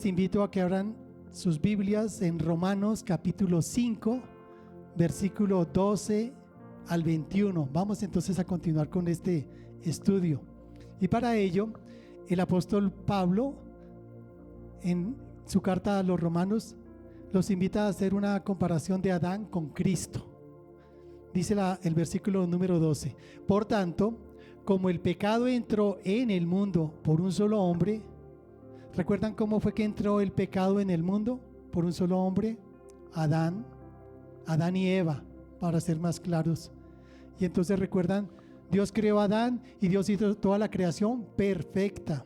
Les invito a que abran sus Biblias en Romanos capítulo 5, versículo 12 al 21. Vamos entonces a continuar con este estudio. Y para ello, el apóstol Pablo, en su carta a los romanos, los invita a hacer una comparación de Adán con Cristo. Dice el versículo número 12: Por tanto, como el pecado entró en el mundo por un solo hombre. ¿Recuerdan cómo fue que entró el pecado en el mundo? Por un solo hombre, Adán y Eva, para ser más claros. Y entonces recuerdan, Dios creó a Adán y Dios hizo toda la creación perfecta.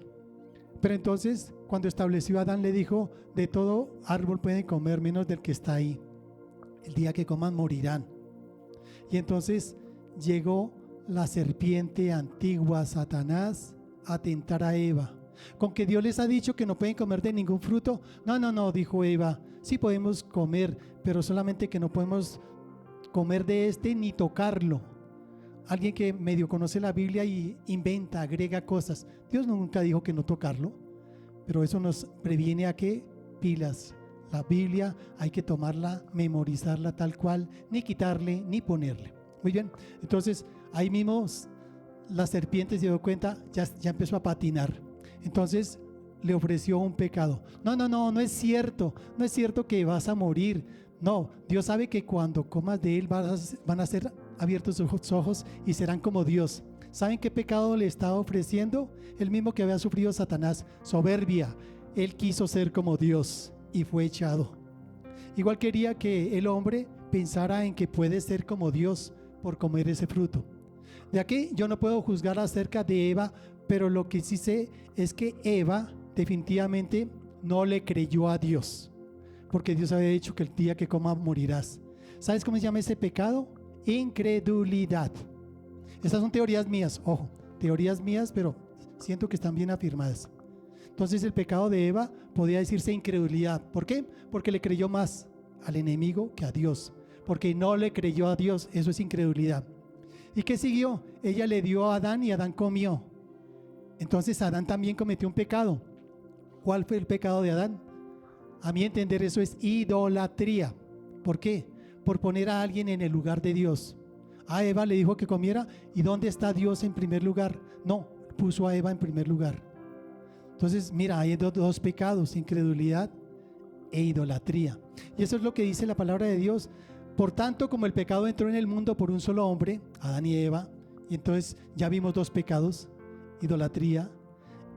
Pero entonces, cuando estableció a Adán, le dijo: de todo árbol pueden comer menos del que está ahí. El día que coman morirán. Y entonces llegó la serpiente antigua, Satanás, a tentar a Eva. Con que Dios les ha dicho que no pueden comer de ningún fruto. No, dijo Eva, sí podemos comer, pero solamente que no podemos comer de este ni tocarlo. Alguien que medio conoce la Biblia y inventa, agrega cosas. Dios nunca dijo que no tocarlo, pero eso nos previene a que pilas. La Biblia hay que tomarla, memorizarla tal cual, ni quitarle ni ponerle. Muy bien, entonces ahí mismo la serpiente se dio cuenta, ya empezó a patinar. Entonces le ofreció un pecado. No es cierto que vas a morir. No, Dios sabe que cuando comas de él van a ser abiertos sus ojos y serán como Dios. ¿Saben qué pecado le estaba ofreciendo? El mismo que había sufrido Satanás, soberbia. Él quiso ser como Dios y fue echado. Igual quería que el hombre pensara en que puede ser como Dios por comer ese fruto. De aquí yo no puedo juzgar acerca de Eva, pero lo que sí sé es que Eva definitivamente no le creyó a Dios, porque Dios había dicho que el día que comas morirás. ¿Sabes cómo se llama ese pecado? Incredulidad. Estas son teorías mías, ojo, teorías mías, pero siento que están bien afirmadas. Entonces el pecado de Eva podía decirse incredulidad. ¿Por qué? Porque le creyó más al enemigo que a Dios, porque no le creyó a Dios. Eso es incredulidad. ¿Y qué siguió? Ella le dio a Adán y Adán comió. Entonces Adán también cometió un pecado. ¿Cuál fue el pecado de Adán? A mi entender eso es idolatría. ¿Por qué? Por poner a alguien en el lugar de Dios. A Eva le dijo que comiera. ¿Y dónde está Dios en primer lugar? No, puso a Eva en primer lugar. Entonces mira, hay dos pecados: incredulidad e idolatría. Y eso es lo que dice la palabra de Dios. Por tanto, como el pecado entró en el mundo por un solo hombre, Adán y Eva, y entonces ya vimos dos pecados: idolatría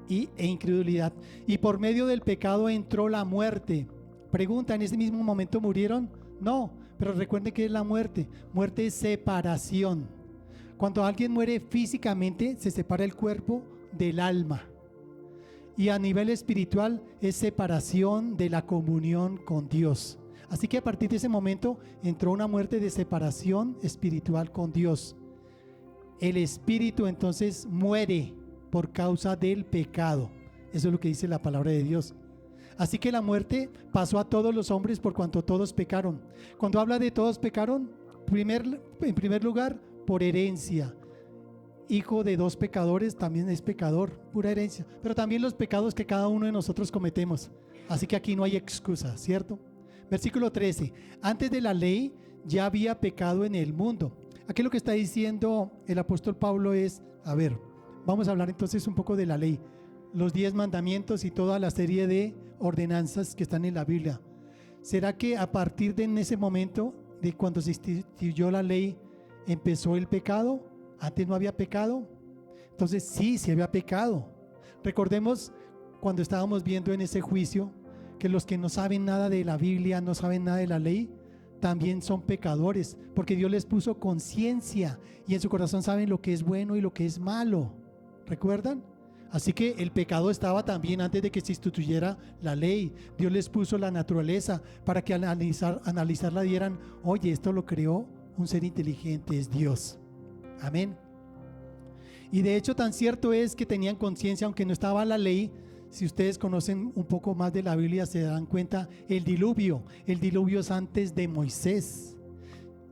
e incredulidad. Y por medio del pecado entró la muerte. Pregunta, ¿en ese mismo momento murieron? No, pero recuerden que es la muerte. Muerte es separación. Cuando alguien muere físicamente, se separa el cuerpo del alma. Y a nivel espiritual es separación de la comunión con Dios. Así que a partir de ese momento entró una muerte de separación espiritual con Dios. El espíritu entonces muere por causa del pecado. Eso es lo que dice la palabra de Dios. Así que la muerte pasó a todos los hombres por cuanto todos pecaron. Cuando habla de todos pecaron, en primer lugar, por herencia. Hijo de dos pecadores también es pecador, pura herencia. Pero también los pecados que cada uno de nosotros cometemos. Así que aquí no hay excusa, ¿cierto? Versículo 13. Antes de la ley ya había pecado en el mundo. Aquí lo que está diciendo el apóstol Pablo es, vamos a hablar entonces un poco de la ley, los 10 mandamientos y toda la serie de ordenanzas que están en la Biblia. ¿Será que a partir de en ese momento, de cuando se instituyó la ley, empezó el pecado? ¿Antes no había pecado? Entonces sí había pecado. Recordemos cuando estábamos viendo en ese juicio que los que no saben nada de la Biblia, no saben nada de la ley, también son pecadores, porque Dios les puso conciencia y en su corazón saben lo que es bueno y lo que es malo. ¿Recuerdan? Así que el pecado estaba también antes de que se instituyera la ley. Dios les puso la naturaleza para que al analizarla dieran: oye, esto lo creó un ser inteligente, es Dios. Amén. Y de hecho tan cierto es que tenían conciencia, aunque no estaba la ley. Si ustedes conocen un poco más de la Biblia, se dan cuenta, el diluvio es antes de Moisés.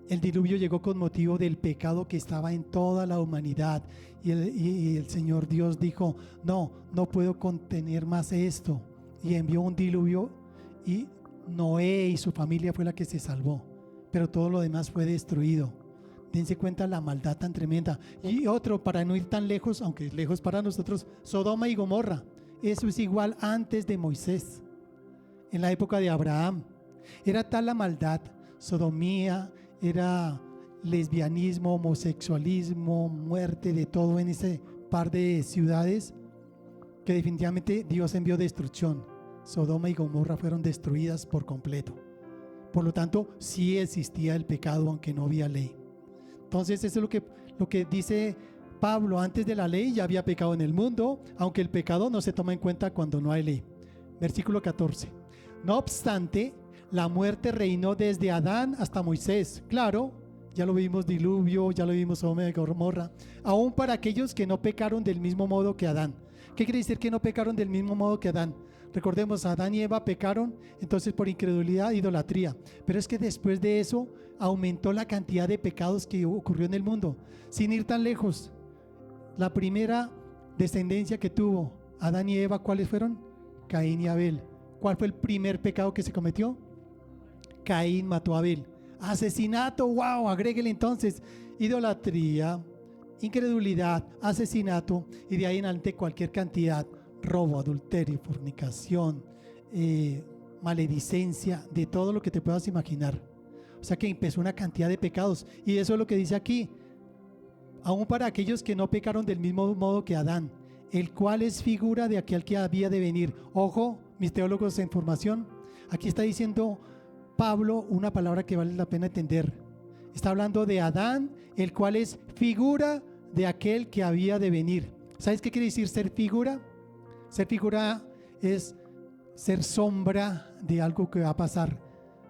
El diluvio llegó con motivo del pecado que estaba en toda la humanidad. Y el Señor Dios dijo: no puedo contener más esto. y envió un diluvio y Noé y su familia fue la que se salvó, pero todo lo demás fue destruido. Dense cuenta la maldad tan tremenda. Y otro, para no ir tan lejos, aunque es lejos para nosotros, Sodoma y Gomorra. Eso es igual antes de Moisés, en la época de Abraham. Era tal la maldad, sodomía, era lesbianismo, homosexualismo, muerte, de todo en ese par de ciudades, que definitivamente Dios envió destrucción. Sodoma y Gomorra fueron destruidas por completo. Por lo tanto, sí existía el pecado, aunque no había ley. Entonces eso es lo que dice Pablo: antes de la ley ya había pecado en el mundo, aunque el pecado no se toma en cuenta cuando no hay ley. Versículo 14. No obstante, la muerte reinó desde Adán hasta Moisés. Claro, ya lo vimos diluvio, ya lo vimos Sodoma y Gomorra. Aún para aquellos que no pecaron del mismo modo que Adán. ¿Qué quiere decir que no pecaron del mismo modo que Adán? Recordemos, Adán y Eva pecaron entonces por incredulidad e idolatría. Pero es que después de eso aumentó la cantidad de pecados que ocurrió en el mundo. Sin ir tan lejos, la primera descendencia que tuvo Adán y Eva, ¿cuáles fueron? Caín y Abel. ¿Cuál fue el primer pecado que se cometió? Caín mató a Abel. Asesinato, wow, agréguele entonces idolatría, incredulidad, asesinato, y de ahí en adelante cualquier cantidad: robo, adulterio, fornicación, maledicencia, de todo lo que te puedas imaginar. O sea que empezó una cantidad de pecados, y eso es lo que dice aquí: aún para aquellos que no pecaron del mismo modo que Adán, el cual es figura de aquel que había de venir. Ojo, mis teólogos en formación, aquí está diciendo Pablo una palabra que vale la pena entender. Está hablando de Adán, el cual es figura de aquel que había de venir. ¿Sabes qué quiere decir ser figura? Ser figura es ser sombra de algo que va a pasar,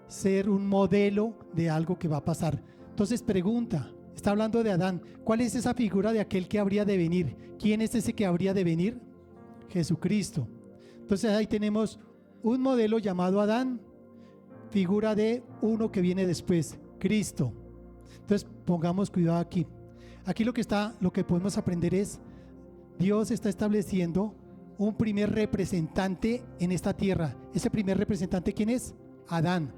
ser un modelo de algo que va a pasar. Entonces pregunta, está hablando de Adán, ¿cuál es esa figura de aquel que habría de venir? ¿Quién es ese que habría de venir? Jesucristo. Entonces ahí tenemos un modelo llamado Adán, figura de uno que viene después, Cristo. Entonces pongamos cuidado aquí. Aquí lo que podemos aprender es: Dios está estableciendo un primer representante en esta tierra. Ese primer representante, ¿quién es? Adán.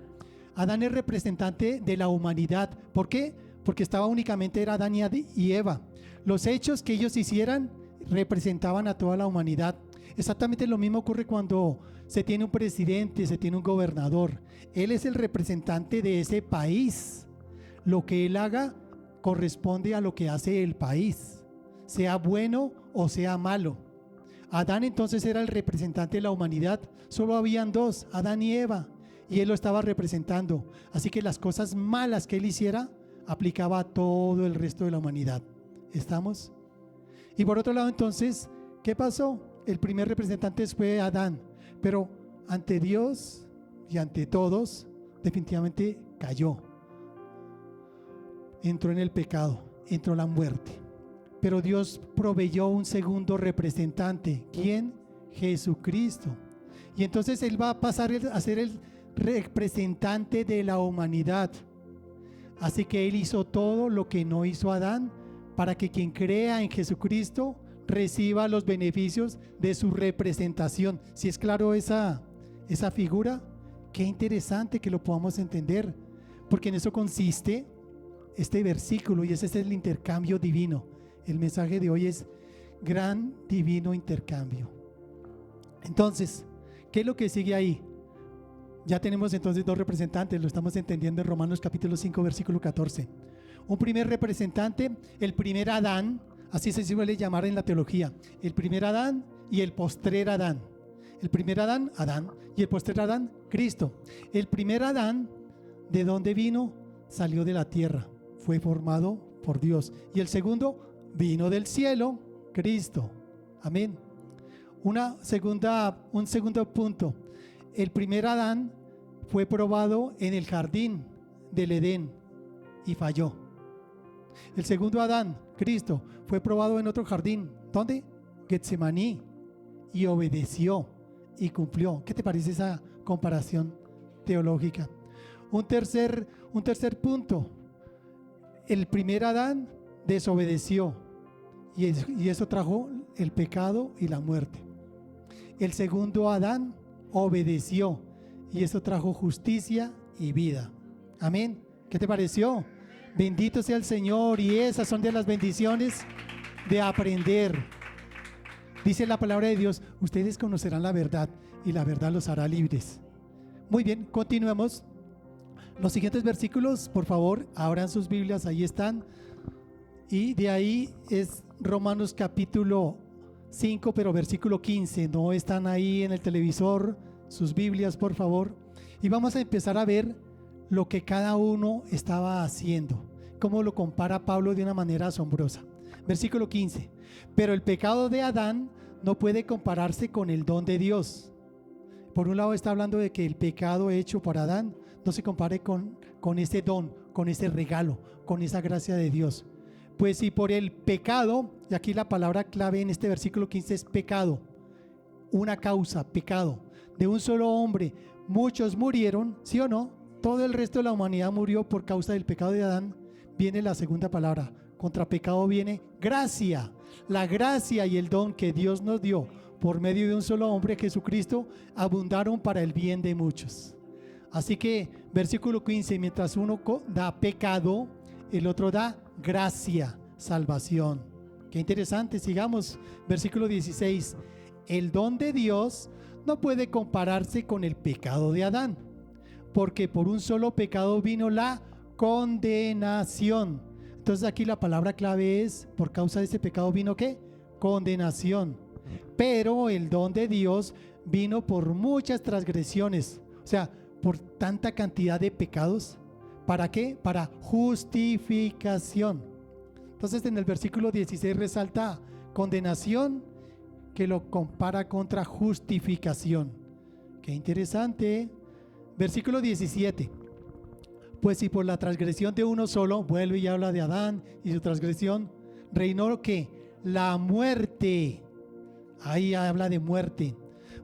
Adán es representante de la humanidad. ¿Por qué? Porque era Adán y Eva. Los hechos que ellos hicieran representaban a toda la humanidad. Exactamente lo mismo ocurre cuando se tiene un presidente, se tiene un gobernador. Él es el representante de ese país. Lo que él haga corresponde a lo que hace el país, sea bueno o sea malo. Adán entonces era el representante de la humanidad. Solo habían dos, Adán y Eva, y él lo estaba representando. Así que las cosas malas que él hiciera aplicaba a todo el resto de la humanidad. ¿Estamos? Y por otro lado entonces, ¿qué pasó? El primer representante fue Adán, pero ante Dios y ante todos definitivamente cayó. Entró en el pecado, entró la muerte. Pero Dios proveyó un segundo representante. ¿Quién? Jesucristo. Y entonces Él va a pasar a ser el representante de la humanidad. Así que Él hizo todo lo que no hizo Adán, para que quien crea en Jesucristo reciba los beneficios de su representación. ¿Sí es claro esa figura? Qué interesante que lo podamos entender, porque en eso consiste este versículo, y ese es el intercambio divino. El mensaje de hoy es gran divino intercambio. Entonces, ¿qué es lo que sigue ahí? Ya tenemos entonces dos representantes, lo estamos entendiendo en Romanos capítulo 5 versículo 14. Un primer representante, el primer Adán, así se suele llamar en la teología, el primer Adán y el postrer Adán. El primer Adán, Adán, y el postrer Adán, Cristo. El primer Adán, ¿de dónde vino? Salió de la tierra, fue formado por Dios. Y el segundo vino del cielo, Cristo. Amén. Un segundo punto. El primer Adán fue probado en el jardín del Edén y falló. El segundo Adán, Cristo, fue probado en otro jardín. ¿Dónde? Getsemaní. Y obedeció y cumplió. ¿Qué te parece esa comparación teológica? Un tercer punto. El primer Adán desobedeció y eso trajo el pecado y la muerte. El segundo Adán obedeció, y eso trajo justicia y vida. Amén. ¿Qué te pareció? Bendito sea el Señor, y esas son de las bendiciones de aprender. Dice la palabra de Dios: ustedes conocerán la verdad y la verdad los hará libres. Muy bien, continuemos. Los siguientes versículos, por favor, abran sus Biblias, ahí están. Y de ahí es Romanos capítulo 5, pero versículo 15. No están ahí en el televisor, sus Biblias, por favor. Y vamos a empezar a ver lo que cada uno estaba haciendo, cómo lo compara Pablo de una manera asombrosa. Versículo 15. Pero el pecado de Adán no puede compararse con el don de Dios. Por un lado está hablando de que el pecado hecho por Adán no se compare con ese don, con ese regalo, con esa gracia de Dios. Pues si por el pecado, y aquí la palabra clave en este versículo 15 es pecado, una causa, pecado, de un solo hombre, muchos murieron, ¿sí o no? Todo el resto de la humanidad murió por causa del pecado de Adán. Viene la segunda palabra, contra pecado viene gracia. La gracia y el don que Dios nos dio por medio de un solo hombre, Jesucristo, abundaron para el bien de muchos. Así que, versículo 15, mientras uno da pecado, el otro da gracia, salvación. Qué interesante, sigamos. Versículo 16. El don de Dios no puede compararse con el pecado de Adán, porque por un solo pecado vino la condenación. Entonces aquí la palabra clave es: por causa de ese pecado vino ¿qué? Condenación. Pero el don de Dios vino por muchas transgresiones, o sea, por tanta cantidad de pecados. ¿Para qué? Para justificación. Entonces en el versículo 16 resalta condenación, que lo compara contra justificación. Qué interesante. Versículo 17. Pues si por la transgresión de uno solo, vuelve y habla de Adán y su transgresión, reinó ¿qué? La muerte. Ahí habla de muerte.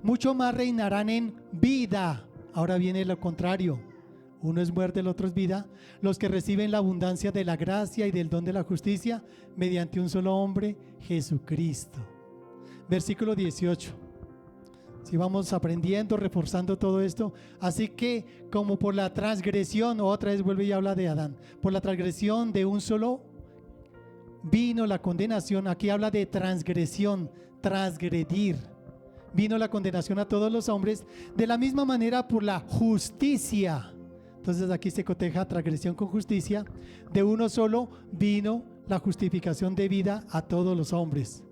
Mucho más reinarán en vida. Ahora viene lo contrario. Uno es muerte, el otro es vida. Los que reciben la abundancia de la gracia y del don de la justicia mediante un solo hombre, Jesucristo. Versículo 18. Si vamos aprendiendo, reforzando todo esto. Así que como por la transgresión, otra vez vuelve y habla de Adán, por la transgresión de un solo vino la condenación. Aquí habla de transgresión, transgredir. Vino la condenación a todos los hombres, de la misma manera por la justicia. Entonces aquí se coteja transgresión con justicia. De uno solo vino la justificación de vida a todos los hombres.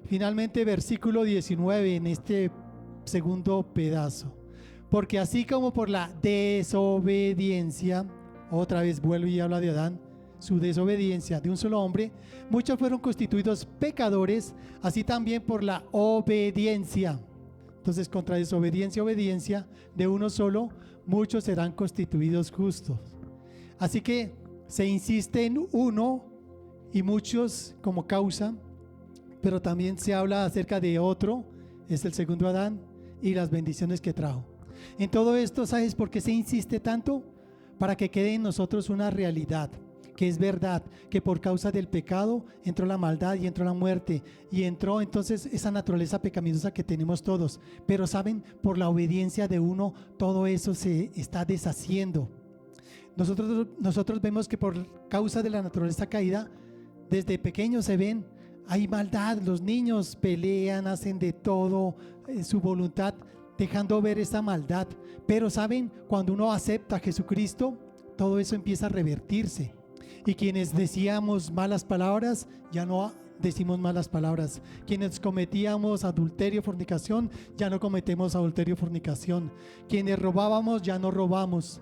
Finalmente, versículo 19 en este segundo pedazo. Porque así como por la desobediencia, otra vez vuelve y habla de Adán, su desobediencia de un solo hombre, muchos fueron constituidos pecadores, así también por la obediencia. Entonces, contra desobediencia, obediencia de uno solo, muchos serán constituidos justos. Así que se insiste en uno y muchos como causa, pero también se habla acerca de otro, es el segundo Adán, y las bendiciones que trajo. En todo esto, ¿sabes por qué se insiste tanto? Para que quede en nosotros una realidad, que es verdad, que por causa del pecado entró la maldad y entró la muerte, y entró entonces esa naturaleza pecaminosa que tenemos todos. Pero saben, por la obediencia de uno, todo eso se está deshaciendo. Nosotros vemos que por causa de la naturaleza caída, desde pequeños se ven, hay maldad, los niños pelean, hacen de todo en su voluntad, dejando ver esa maldad. Pero saben, cuando uno acepta a Jesucristo, todo eso empieza a revertirse. Y quienes decíamos malas palabras, ya no decimos malas palabras. Quienes cometíamos adulterio, fornicación, ya no cometemos adulterio, fornicación. Quienes robábamos, ya no robamos.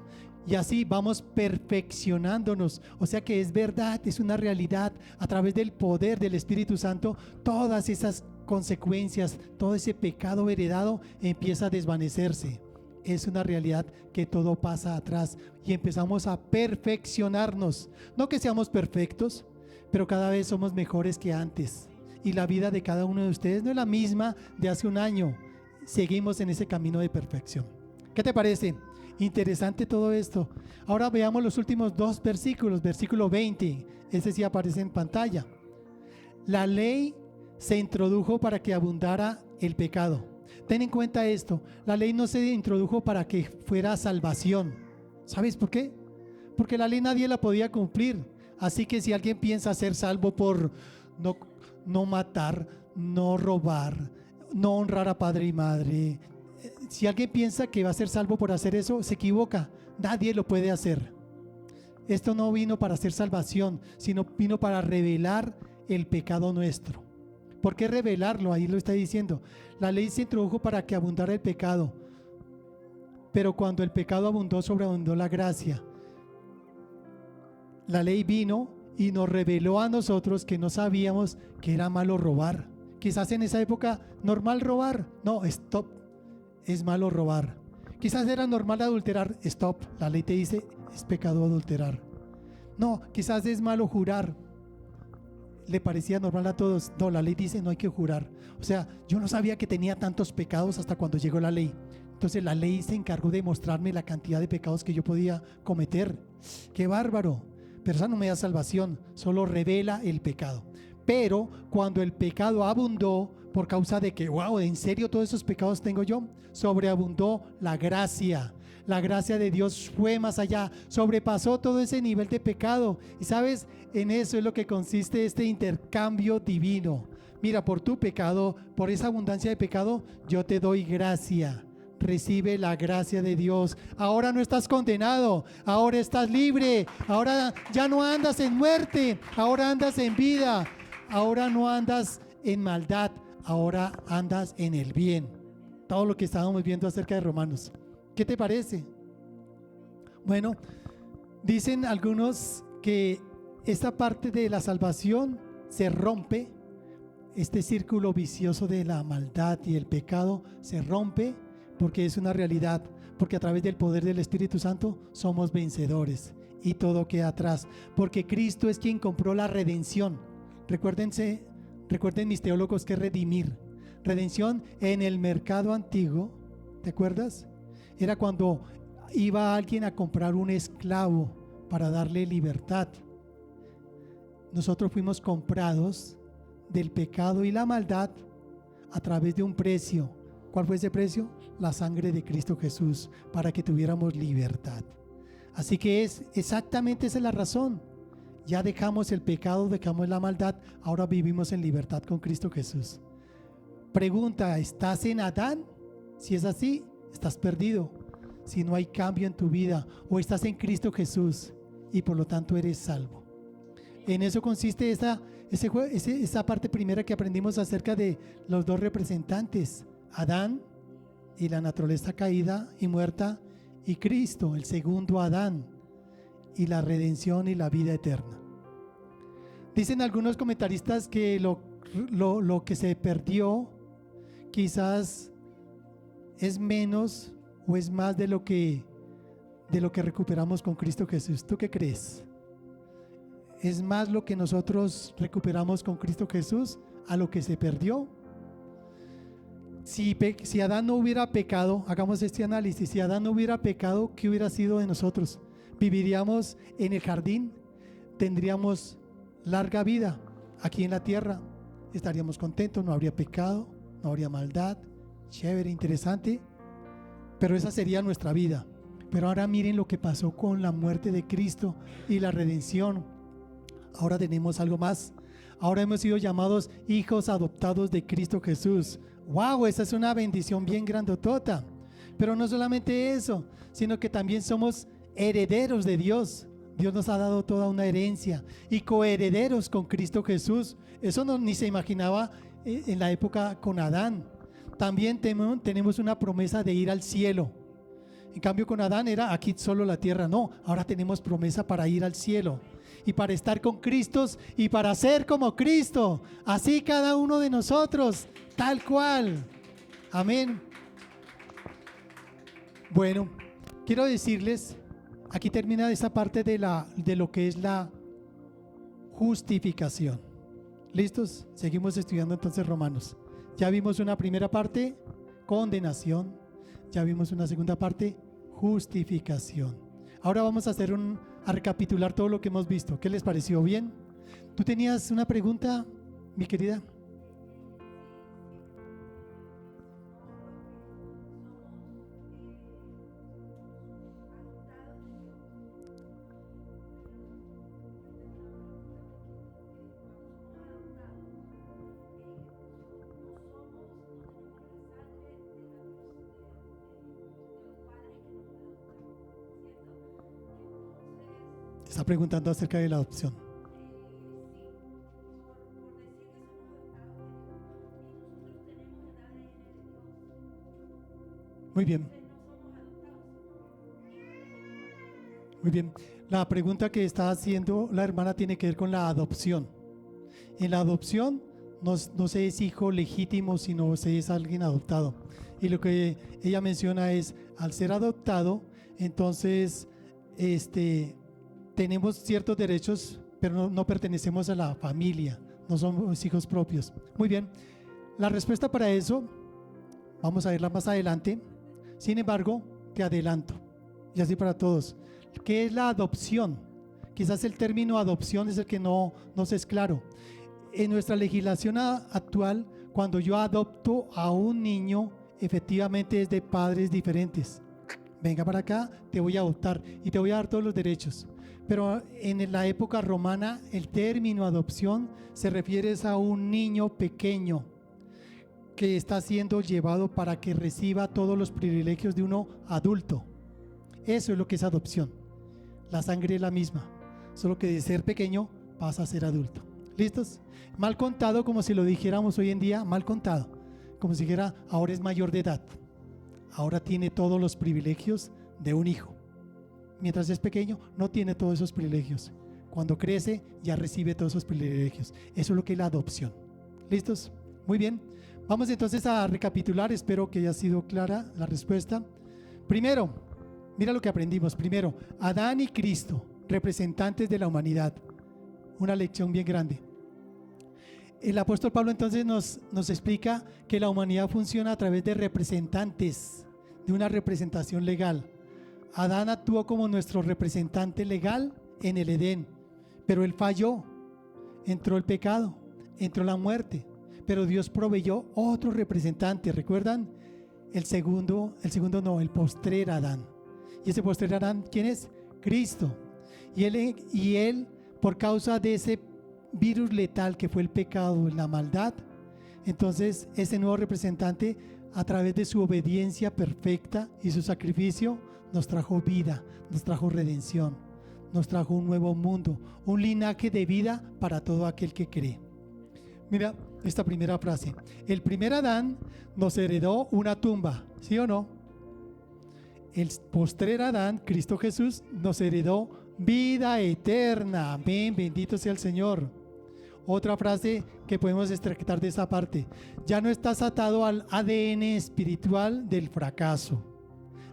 Y así vamos perfeccionándonos. O sea que es verdad, es una realidad. A través del poder del Espíritu Santo, todas esas consecuencias, todo ese pecado heredado empieza a desvanecerse. Es una realidad que todo pasa atrás y empezamos a perfeccionarnos. No que seamos perfectos, pero cada vez somos mejores que antes. Y la vida de cada uno de ustedes no es la misma de hace un año. Seguimos en ese camino de perfección. ¿Qué te parece? Interesante todo esto. Ahora veamos los últimos dos versículos. Versículo 20. Ese sí aparece en pantalla. La ley se introdujo para que abundara el pecado. Ten en cuenta esto, la ley no se introdujo para que fuera salvación. ¿Sabes por qué? Porque la ley nadie la podía cumplir. Así que si alguien piensa ser salvo por no matar, no robar, no honrar a padre y madre, si alguien piensa que va a ser salvo por hacer eso, se equivoca. Nadie lo puede hacer. Esto no vino para hacer salvación, sino vino para revelar el pecado nuestro. ¿Por qué revelarlo? Ahí lo está diciendo. La ley se introdujo para que abundara el pecado, pero cuando el pecado abundó, sobreabundó la gracia. La ley vino y nos reveló a nosotros que no sabíamos que era malo robar. Quizás en esa época normal robar, no, stop, es malo robar. Quizás era normal adulterar, stop, la ley te dice es pecado adulterar. No, quizás es malo jurar, le parecía normal a todos, no, la ley dice no hay que jurar. O sea, yo no sabía que tenía tantos pecados hasta cuando llegó la ley. Entonces la ley se encargó de mostrarme la cantidad de pecados que yo podía cometer. ¡Qué bárbaro! Pero esa no me da salvación, solo revela el pecado. Pero cuando el pecado abundó, por causa de que, wow, ¿en serio todos esos pecados tengo yo? Sobreabundó la gracia. La gracia de Dios fue más allá, sobrepasó todo ese nivel de pecado. Y sabes, en eso es lo que consiste este intercambio divino. Mira, por tu pecado, por esa abundancia de pecado, yo te doy gracia. Recibe la gracia de Dios. Ahora no estás condenado, ahora estás libre, ahora ya no andas en muerte, ahora andas en vida, ahora no andas en maldad, ahora andas en el bien. Todo lo que estábamos viendo acerca de Romanos. ¿Qué te parece? Bueno, dicen algunos que esta parte de la salvación se rompe, este círculo vicioso de la maldad y el pecado se rompe porque es una realidad, porque a través del poder del Espíritu Santo somos vencedores y todo queda atrás, porque Cristo es quien compró la redención. Recuerden mis teólogos que es redimir. Redención en el mercado antiguo, ¿te acuerdas? Era cuando iba alguien a comprar un esclavo para darle libertad. Nosotros fuimos comprados del pecado y la maldad a través de un precio. ¿Cuál fue ese precio? La sangre de Cristo Jesús, para que tuviéramos libertad. Así que exactamente esa es la razón. Ya dejamos el pecado, dejamos la maldad, ahora vivimos en libertad con Cristo Jesús. Pregunta, ¿estás en Adán? Si es así, estás perdido. Si no hay cambio en tu vida, o estás en Cristo Jesús y por lo tanto eres salvo. En eso consiste esa parte primera que aprendimos acerca de los dos representantes, Adán y la naturaleza caída y muerta, y Cristo, el segundo Adán, y la redención y la vida eterna. Dicen algunos comentaristas que lo que se perdió quizás es menos o es más de lo que recuperamos con Cristo Jesús. ¿Tú qué crees? ¿Es más lo que nosotros recuperamos con Cristo Jesús a lo que se perdió? Si Adán no hubiera pecado, hagamos este análisis, si Adán no hubiera pecado, ¿qué hubiera sido de nosotros? ¿Viviríamos en el jardín? ¿Tendríamos larga vida aquí en la tierra? ¿Estaríamos contentos? ¿No habría pecado? ¿No habría maldad? Chévere, interesante. Pero esa sería nuestra vida. Pero ahora miren lo que pasó con la muerte de Cristo y la redención. Ahora tenemos algo más. Ahora hemos sido llamados hijos adoptados de Cristo Jesús. ¡Wow! Esa es una bendición bien grandotota. Pero no solamente eso, sino que también somos herederos de Dios. Dios nos ha dado toda una herencia y coherederos con Cristo Jesús. Eso ni se imaginaba en la época con Adán. También tenemos una promesa de ir al cielo. En cambio con Adán era aquí solo la tierra. No, ahora tenemos promesa para ir al cielo y para estar con Cristo y para ser como Cristo. Así cada uno de nosotros, tal cual. Amén. Bueno, quiero decirles, aquí termina esa parte de lo que es la justificación. ¿Listos? Seguimos estudiando entonces Romanos. Ya vimos una primera parte, condenación. Ya vimos una segunda parte, justificación. Ahora vamos a a recapitular todo lo que hemos visto. ¿Qué les pareció? ¿Bien? ¿Tú tenías una pregunta, mi querida? Está preguntando acerca de la adopción. Muy bien. Muy bien. La pregunta que está haciendo la hermana tiene que ver con la adopción. En la adopción no se es hijo legítimo, sino se es alguien adoptado. Y lo que ella menciona es, al ser adoptado, entonces tenemos ciertos derechos, pero no pertenecemos a la familia, no somos hijos propios. Muy bien, la respuesta para eso, vamos a verla más adelante. Sin embargo, te adelanto, y así para todos. ¿Qué es la adopción? Quizás el término adopción es el que no se es claro. En nuestra legislación actual, cuando yo adopto a un niño, efectivamente es de padres diferentes. Venga para acá, te voy a adoptar y te voy a dar todos los derechos. Pero en la época romana, el término adopción se refiere a un niño pequeño que está siendo llevado para que reciba todos los privilegios de uno adulto. Eso es lo que es adopción. La sangre es la misma, solo que de ser pequeño pasa a ser adulto. ¿Listos? Mal contado, como si lo dijéramos hoy en día, mal contado, como si dijera, ahora es mayor de edad, ahora tiene todos los privilegios de un hijo. Mientras es pequeño, no tiene todos esos privilegios. Cuando crece, ya recibe todos esos privilegios. Eso es lo que es la adopción. ¿Listos? Muy bien. Vamos entonces a recapitular, espero que haya sido clara la respuesta. Primero, mira lo que aprendimos. Primero, Adán y Cristo, representantes de la humanidad. Una lección bien grande. El apóstol Pablo entonces nos explica que la humanidad funciona a través de representantes, de una representación legal. Adán actuó como nuestro representante legal en el Edén, pero él falló, entró el pecado, entró la muerte, pero Dios proveyó otro representante. ¿Recuerdan? El postrer Adán. Y ese postrer Adán, ¿quién es? Cristo. Y él, por causa de ese virus letal que fue el pecado, la maldad, entonces ese nuevo representante, a través de su obediencia perfecta y su sacrificio, nos trajo vida, nos trajo redención, nos trajo un nuevo mundo, un linaje de vida para todo aquel que cree. Mira esta primera frase. El primer Adán nos heredó una tumba, ¿sí o no? El postrer Adán, Cristo Jesús, nos heredó vida eterna. Amén, bendito sea el Señor. Otra frase que podemos extractar de esa parte: ya no estás atado al ADN espiritual del fracaso.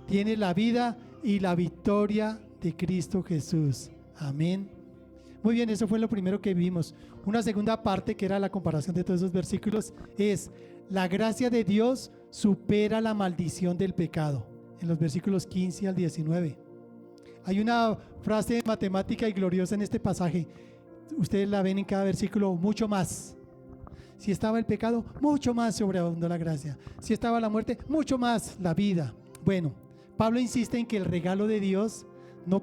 Tienes la vida y la victoria de Cristo Jesús. Amén. Muy bien, eso fue lo primero que vimos. Una segunda parte, que era la comparación de todos esos versículos, es: la gracia de Dios supera la maldición del pecado. En los versículos 15 al 19. Hay una frase matemática y gloriosa en este pasaje. Ustedes la ven en cada versículo: mucho más. Si estaba el pecado, mucho más sobreabundó la gracia. Si estaba la muerte, mucho más la vida. Bueno, Pablo insiste en que el regalo de Dios no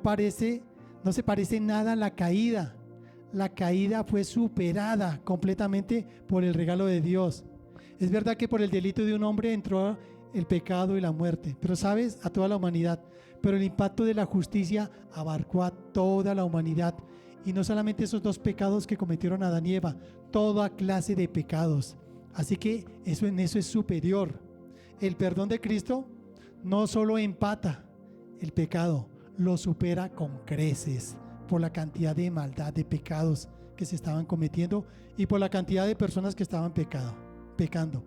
se parece nada a la caída. La caída fue superada completamente por el regalo de Dios. Es verdad que por el delito de un hombre entró el pecado y la muerte, pero sabes, a toda la humanidad. Pero el impacto de la justicia abarcó a toda la humanidad, y no solamente esos dos pecados que cometieron Adán y Eva, toda clase de pecados. Así que en eso es superior. El perdón de Cristo no solo empata el pecado, lo supera con creces, por la cantidad de maldad, de pecados que se estaban cometiendo y por la cantidad de personas que estaban pecando.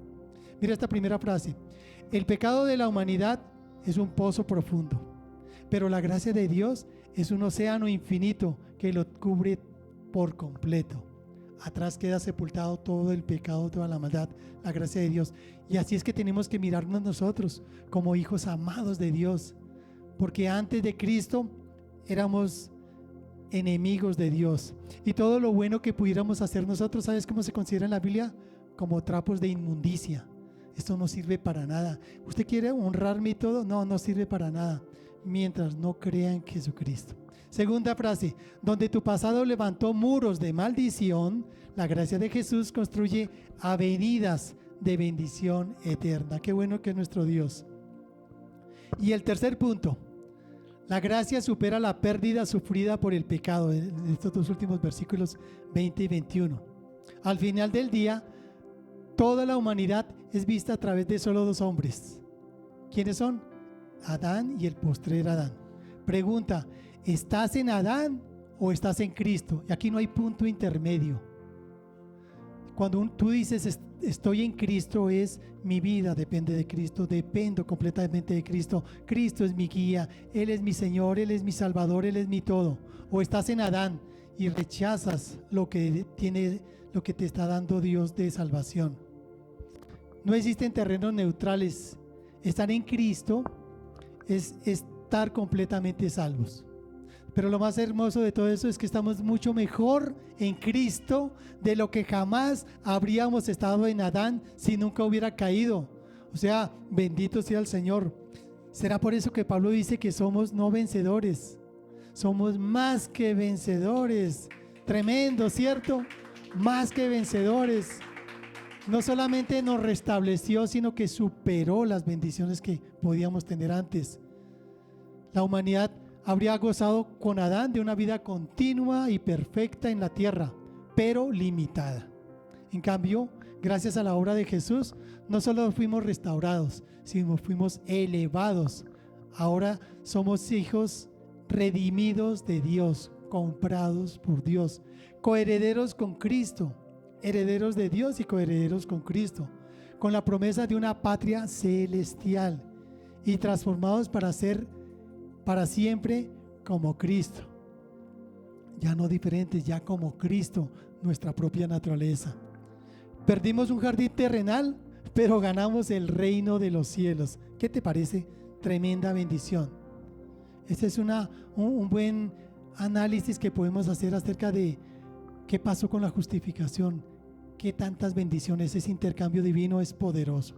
Mira esta primera frase: el pecado de la humanidad es un pozo profundo, pero la gracia de Dios es un océano infinito que lo cubre por completo. Atrás queda sepultado todo el pecado, toda la maldad, la gracia de Dios. Y así es que tenemos que mirarnos nosotros como hijos amados de Dios, porque antes de Cristo éramos enemigos de Dios, y todo lo bueno que pudiéramos hacer nosotros, ¿sabes cómo se considera en la Biblia? Como trapos de inmundicia. Esto no sirve para nada. ¿Usted quiere honrarme y todo? No sirve para nada mientras no crea en Jesucristo. Segunda frase: donde tu pasado levantó muros de maldición, la gracia de Jesús construye avenidas de bendición eterna. Qué bueno que es nuestro Dios. Y el tercer punto: La gracia supera la pérdida sufrida por el pecado, en estos dos últimos versículos 20 y 21. Al final del día, toda la humanidad es vista a través de solo dos hombres. ¿Quiénes son? Adán y el postrer Adán. Pregunta, ¿estás en Adán o estás en Cristo? Y aquí no hay punto intermedio. Cuando tú dices estoy en Cristo, es mi vida depende de Cristo, dependo completamente de Cristo. Cristo es mi guía, Él es mi Señor, Él es mi Salvador, Él es mi todo. O estás en Adán y rechazas lo que te está dando Dios de salvación. No existen terrenos neutrales. Estar en Cristo es estar completamente salvos. Pero lo más hermoso de todo eso es que estamos mucho mejor en Cristo de lo que jamás habríamos estado en Adán si nunca hubiera caído. O sea, bendito sea el Señor. Será por eso que Pablo dice que somos no vencedores, somos más que vencedores. Tremendo, ¿cierto? Más que vencedores. No solamente nos restableció, sino que superó las bendiciones que podíamos tener antes. La humanidad habría gozado con Adán de una vida continua y perfecta en la tierra, pero limitada. En cambio, gracias a la obra de Jesús, no solo fuimos restaurados, sino fuimos elevados. Ahora somos hijos redimidos de Dios, comprados por Dios, coherederos con Cristo, herederos de Dios y coherederos con Cristo, con la promesa de una patria celestial y transformados para ser para siempre como Cristo. Ya no diferentes, ya como Cristo, nuestra propia naturaleza. Perdimos un jardín terrenal, pero ganamos el reino de los cielos. ¿Qué te parece? Tremenda bendición. Este es un buen análisis que podemos hacer acerca de qué pasó con la justificación, qué tantas bendiciones. Ese intercambio divino es poderoso.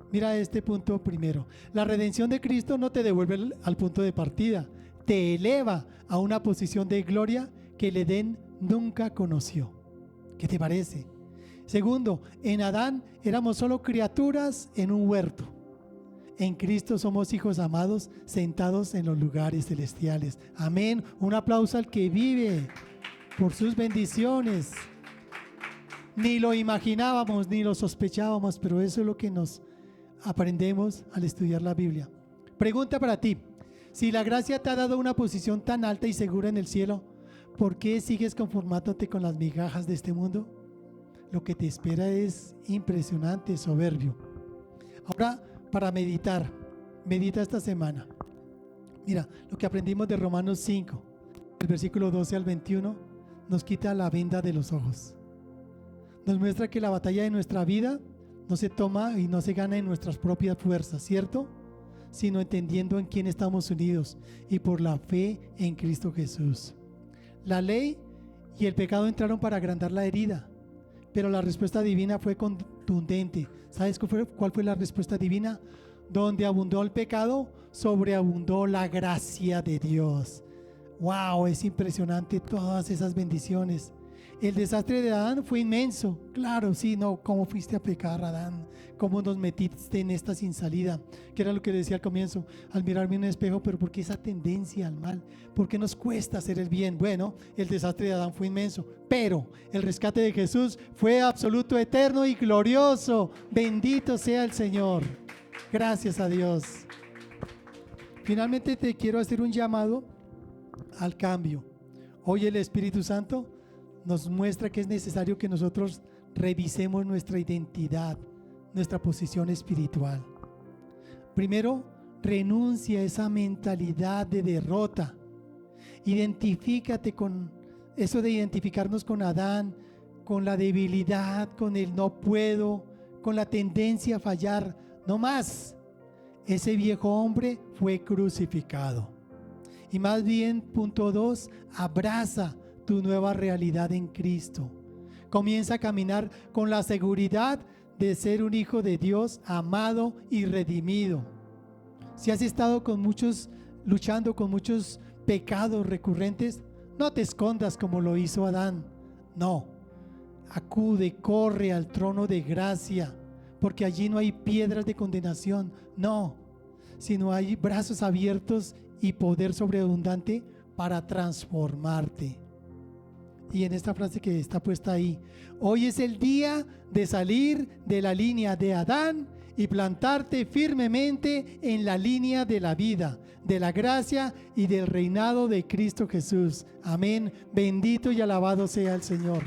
Mira este punto primero. La redención de Cristo no te devuelve al punto de partida, te eleva a una posición de gloria que el Edén nunca conoció. ¿Qué te parece? Segundo, en Adán éramos solo criaturas en un huerto. En Cristo somos hijos amados, sentados en los lugares celestiales. Amén. Un aplauso al que vive por sus bendiciones. Ni lo imaginábamos, ni lo sospechábamos, pero eso es lo que nos aprendemos al estudiar la Biblia. Pregunta para ti: si la gracia te ha dado una posición tan alta y segura en el cielo, ¿por qué sigues conformándote con las migajas de este mundo? Lo que te espera es impresionante, soberbio. Ahora, para medita esta semana. Mira, lo que aprendimos de Romanos 5, el versículo 12 al 21, nos quita la venda de los ojos. Nos muestra que la batalla de nuestra vida no se toma y no se gana en nuestras propias fuerzas, ¿cierto? Sino entendiendo en quién estamos unidos y por la fe en Cristo Jesús. La ley y el pecado entraron para agrandar la herida, pero la respuesta divina fue contundente. ¿Sabes cuál fue la respuesta divina? Donde abundó el pecado, sobreabundó la gracia de Dios. ¡Wow! Es impresionante todas esas bendiciones. El desastre de Adán fue inmenso. Claro, sí, no, ¿cómo fuiste a pecar, Adán? ¿Cómo nos metiste en esta sin salida? Que era lo que decía al comienzo, al mirarme en un espejo, pero ¿por qué esa tendencia al mal? ¿Por qué nos cuesta hacer el bien? Bueno, el desastre de Adán fue inmenso, pero el rescate de Jesús fue absoluto, eterno y glorioso. Bendito sea el Señor. Gracias a Dios. Finalmente te quiero hacer un llamado al cambio. Hoy el Espíritu Santo nos muestra que es necesario que nosotros revisemos nuestra identidad, nuestra posición espiritual. Primero, renuncia a esa mentalidad de derrota. Identifícate con eso de identificarnos con Adán, con la debilidad, con el no puedo, con la tendencia a fallar. No más. Ese viejo hombre fue crucificado. Y más bien, punto 2, abraza tu nueva realidad en Cristo. Comienza a caminar con la seguridad de ser un hijo de Dios amado y redimido. Si has estado luchando con muchos pecados recurrentes, no te escondas como lo hizo Adán. No, acude, corre al trono de gracia, porque allí no hay piedras de condenación, no, sino hay brazos abiertos y poder sobreabundante para transformarte. Y en esta frase que está puesta ahí, hoy es el día de salir de la línea de Adán y plantarte firmemente en la línea de la vida, de la gracia y del reinado de Cristo Jesús. Amén. Bendito y alabado sea el Señor.